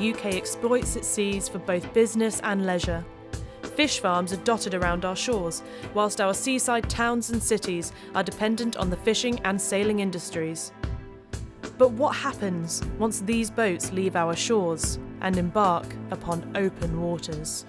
the UK exploits its seas for both business and leisure. Fish farms are dotted around our shores, whilst our seaside towns and cities are dependent on the fishing and sailing industries. But what happens once these boats leave our shores and embark upon open waters?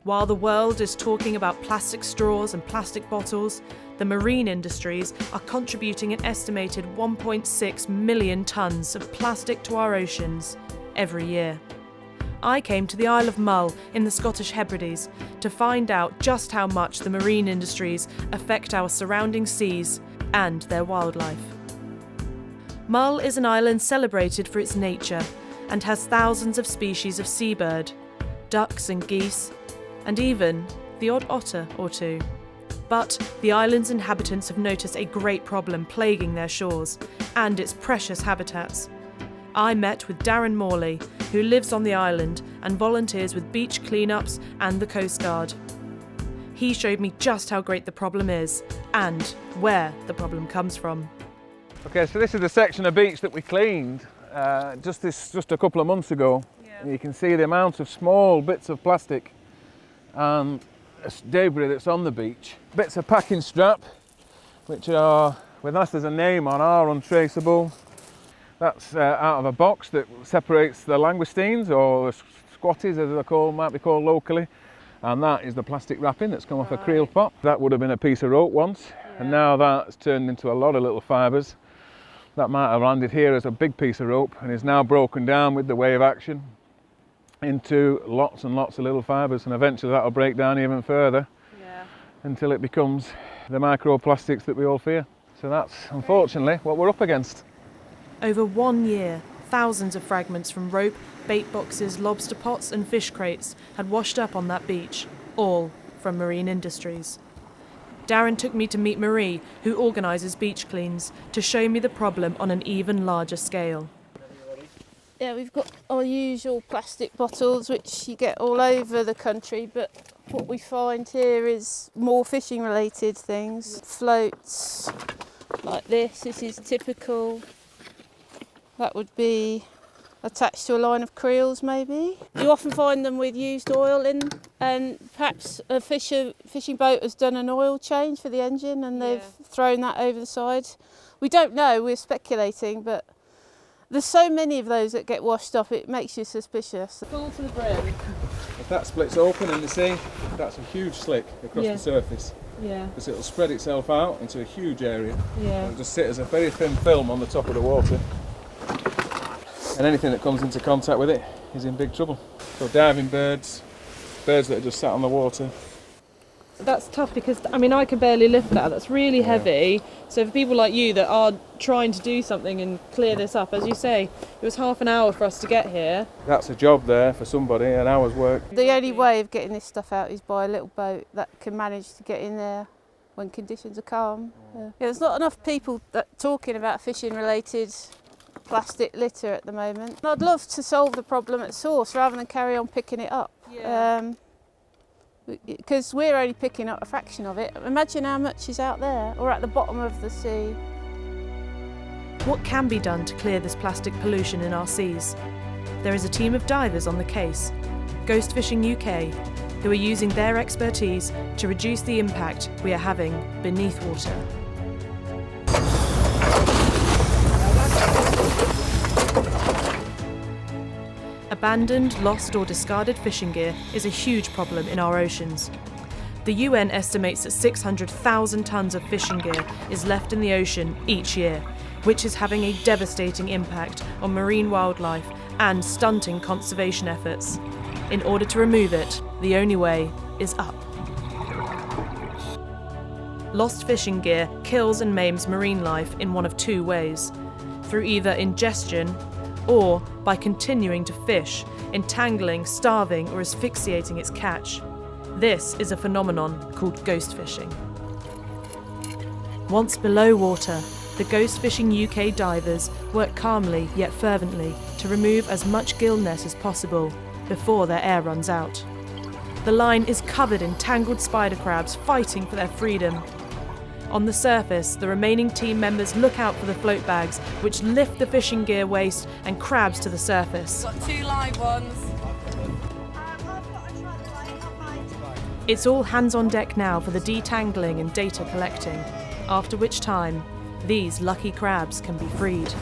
While the world is talking about plastic straws and plastic bottles, the marine industries are contributing an estimated 1.6 million tonnes of plastic to our oceans every year. I came to the Isle of Mull in the Scottish Hebrides to find out just how much the marine industries affect our surrounding seas and their wildlife. Mull is an island celebrated for its nature and has thousands of species of seabird, ducks and geese, and even the odd otter or two. But the island's inhabitants have noticed a great problem plaguing their shores and its precious habitats. I met with Darren Morley, who lives on the island and volunteers with beach cleanups and the Coast Guard. He showed me just how great the problem is and where the problem comes from. Okay, so this is the section of beach that we cleaned just a couple of months ago. Yeah. You can see the amount of small bits of plastic and debris that's on the beach. Bits of packing strap, which are, unless there's a name on, are untraceable. That's out of a box that separates the langoustines, or squatties as they might be called locally. And that is the plastic wrapping that's come off a creel pot. That would have been a piece of rope once, and now that's turned into a lot of little fibres. That might have landed here as a big piece of rope and is now broken down with the wave action into lots and lots of little fibres, and eventually that'll break down even further until it becomes the microplastics that we all fear. So that's unfortunately what we're up against. Over 1 year, thousands of fragments from rope, bait boxes, lobster pots and fish crates had washed up on that beach, all from marine industries. Darren took me to meet Marie, who organises beach cleans, to show me the problem on an even larger scale. Yeah, we've got our usual plastic bottles, which you get all over the country, but what we find here is more fishing related things. Floats like this is typical. That would be attached to a line of creels maybe. You often find them with used oil in, and perhaps a fishing boat has done an oil change for the engine and they've thrown that over the side. We don't know, we're speculating, but there's so many of those that get washed up, it makes you suspicious. Full to the brim. If that splits open in the sea, that's a huge slick across the surface. Yeah. Because it'll spread itself out into a huge area. Yeah. It'll just sit as a very thin film on the top of the water. And anything that comes into contact with it is in big trouble. So diving birds that are just sat on the water. That's tough because, I mean, I can barely lift that. That's really heavy. So for people like you that are trying to do something and clear this up, as you say, it was half an hour for us to get here. That's a job there for somebody, an hour's work. The only way of getting this stuff out is by a little boat that can manage to get in there when conditions are calm. Yeah, there's not enough people talking about fishing related plastic litter at the moment. I'd love to solve the problem at source rather than carry on picking it up. Because we're only picking up a fraction of it. Imagine how much is out there or at the bottom of the sea. What can be done to clear this plastic pollution in our seas? There is a team of divers on the case, Ghost Fishing UK, who are using their expertise to reduce the impact we are having beneath water. Abandoned, lost or discarded fishing gear is a huge problem in our oceans. The UN estimates that 600,000 tonnes of fishing gear is left in the ocean each year, which is having a devastating impact on marine wildlife and stunting conservation efforts. In order to remove it, the only way is up. Lost fishing gear kills and maims marine life in one of two ways: through either ingestion or by continuing to fish, entangling, starving or asphyxiating its catch. This is a phenomenon called ghost fishing. Once below water, the Ghost Fishing UK divers work calmly yet fervently to remove as much gill net as possible before their air runs out. The line is covered in tangled spider crabs fighting for their freedom. On the surface, the remaining team members look out for the float bags, which lift the fishing gear waste and crabs to the surface. Got 2 live ones. It's all hands on deck now for the detangling and data collecting, after which time, these lucky crabs can be freed.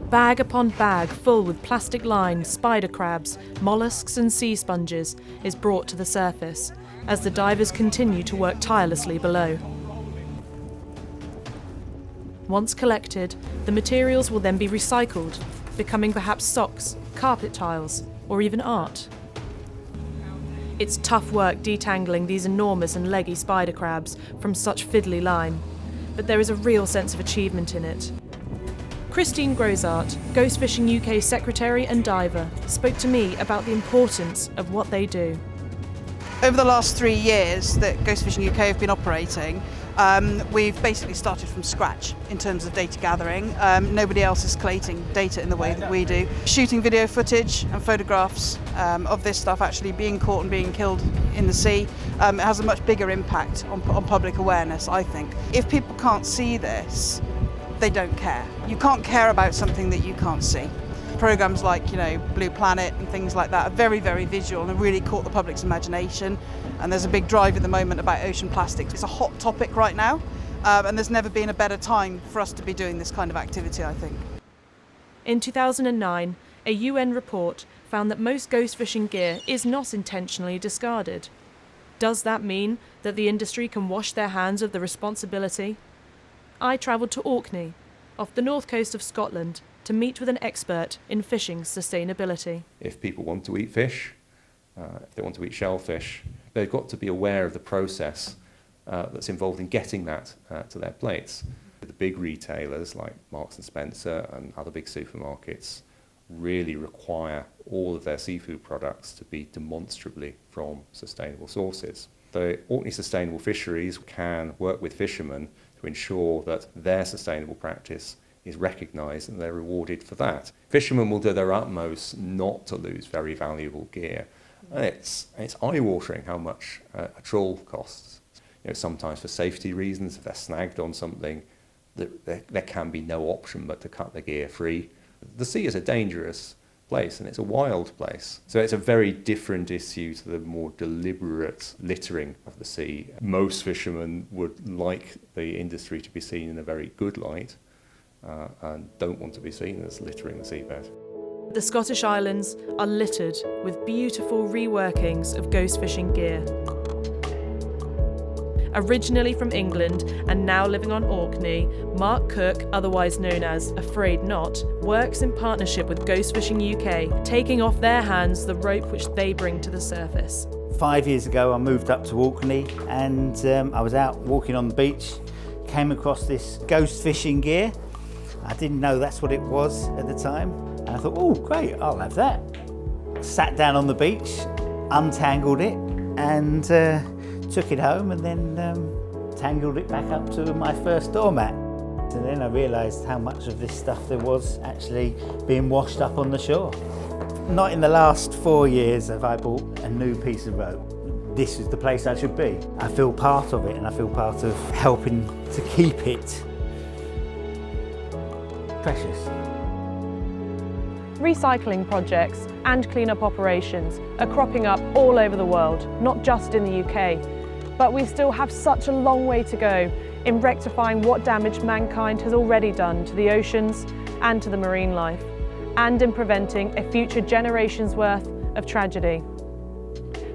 Bag upon bag full with plastic line, spider crabs, mollusks and sea sponges is brought to the surface as the divers continue to work tirelessly below. Once collected, the materials will then be recycled, becoming perhaps socks, carpet tiles, or even art. It's tough work detangling these enormous and leggy spider crabs from such fiddly line, but there is a real sense of achievement in it. Christine Grosart, Ghost Fishing UK Secretary and Diver, spoke to me about the importance of what they do. Over the last 3 years that Ghost Fishing UK have been operating, we've basically started from scratch in terms of data gathering. Nobody else is collating data in the way that we do. Shooting video footage and photographs of this stuff actually being caught and being killed in the sea, it has a much bigger impact on public awareness, I think. If people can't see this, they don't care. You can't care about something that you can't see. Programs like, Blue Planet and things like that are very, very visual and have really caught the public's imagination. And there's a big drive at the moment about ocean plastics. It's a hot topic right now, and there's never been a better time for us to be doing this kind of activity, I think. In 2009, a UN report found that most ghost fishing gear is not intentionally discarded. Does that mean that the industry can wash their hands of the responsibility? I travelled to Orkney, off the north coast of Scotland, to meet with an expert in fishing sustainability. If people want to eat fish, if they want to eat shellfish, they've got to be aware of the process that's involved in getting that to their plates. The big retailers like Marks and Spencer and other big supermarkets really require all of their seafood products to be demonstrably from sustainable sources. The Orkney Sustainable Fisheries can work with fishermen to ensure that their sustainable practice is recognised and they're rewarded for that. Fishermen will do their utmost not to lose very valuable gear. And it's eye-watering how much a trawl costs. Sometimes for safety reasons, if they're snagged on something, there can be no option but to cut the gear free. The sea is a dangerous place and it's a wild place. So it's a very different issue to the more deliberate littering of the sea. Most fishermen would like the industry to be seen in a very good light and don't want to be seen as littering the seabed. The Scottish Islands are littered with beautiful reworkings of ghost fishing gear. Originally from England and now living on Orkney, Mark Cook, otherwise known as Afraid Not, works in partnership with Ghost Fishing UK, taking off their hands the rope which they bring to the surface. 5 years ago I moved up to Orkney and I was out walking on the beach, came across this ghost fishing gear. I didn't know that's what it was at the time, and I thought, oh great, I'll have that. Sat down on the beach, untangled it and took it home and then tangled it back up to my first doormat. And then I realised how much of this stuff there was actually being washed up on the shore. Not in the last 4 years have I bought a new piece of rope. This is the place I should be. I feel part of it and I feel part of helping to keep it precious. Recycling projects and clean-up operations are cropping up all over the world, not just in the UK. But we still have such a long way to go in rectifying what damage mankind has already done to the oceans and to the marine life, and in preventing a future generation's worth of tragedy.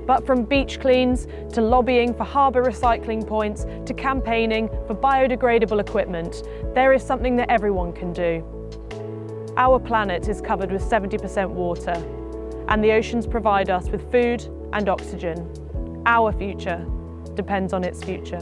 But from beach cleans to lobbying for harbour recycling points to campaigning for biodegradable equipment, there is something that everyone can do. Our planet is covered with 70% water, and the oceans provide us with food and oxygen. Our future depends on its future.